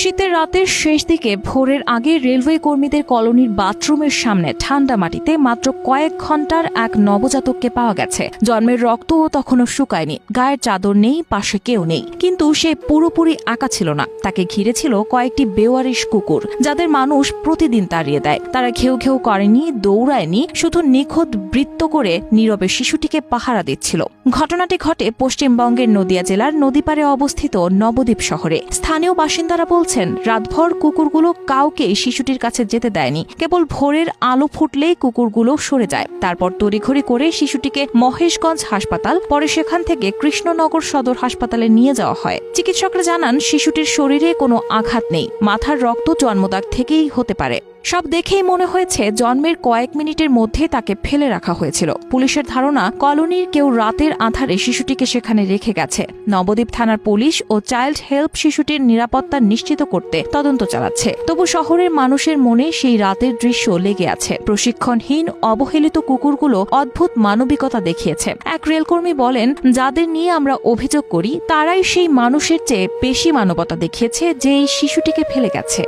শীতের রাতের শেষ দিকে ভোরের আগে রেলওয়ে কর্মীদের কলোনির বাথরুমের সামনে ঠান্ডা মাটিতে মাত্র কয়েক ঘন্টার এক নবজাতককে পাওয়া গেছে। জন্মের রক্তও তখনও শুকায়নি, গায়ের চাদর নেই, পাশে কেউ নেই, কিন্তু সে পুরোপুরি একা ছিল না। তাকে ঘিরে ছিল কয়েকটি বেওয়ারিশ কুকুর, যাদের মানুষ প্রতিদিন তাড়িয়ে দেয়। তারা ঘেউ ঘেউ করেনি, দৌড়ায়নি, শুধু নিখুঁত বৃত্ত করে নীরবে শিশুটিকে পাহারা দিচ্ছিল। ঘটনাটি ঘটে পশ্চিমবঙ্গের নদিয়া জেলার নদীপাড়ে অবস্থিত নবদ্বীপ শহরে। স্থানীয় বাসিন্দারা বলছেন, রাতভর কুকুরগুলো কাউকে শিশুটির কাছে যেতে দেয়নি। কেবল ভোরের আলো ফুটলেই কুকুরগুলো সরে যায়। তারপর তড়িঘড়ি করে শিশুটিকে মহেশগঞ্জ হাসপাতাল, পরে সেখান থেকে কৃষ্ণনগর সদর হাসপাতালে নিয়ে যাওয়া হয়। চিকিৎসকরা জানান, শিশুটির শরীরে কোনো আঘাত নেই, মাথার রক্ত জন্মদাগ থেকেই হতে পারে। সব দেখেই মনে হয়েছে জন্মের কয়েক মিনিটের মধ্যে তাকে ফেলে রাখা হয়েছিল। পুলিশের ধারণা, কলোনির কেউ রাতের আঁধারে শিশুটিকে সেখানে রেখে গেছে। নবদ্বীপ থানার পুলিশ ও চাইল্ড হেল্প শিশুটির নিরাপত্তা নিশ্চিত করতে তদন্ত চালাচ্ছে। তবু শহরের মানুষের মনে সেই রাতের দৃশ্য লেগে আছে। প্রশিক্ষণহীন অবহেলিত কুকুরগুলো অদ্ভুত মানবিকতা দেখিয়েছে। এক রেলকর্মী বলেন, যাদের নিয়ে আমরা অভিযোগ করি তারাই সেই মানুষের চেয়ে বেশি মানবতা দেখিয়েছে যে এই শিশুটিকে ফেলে গেছে।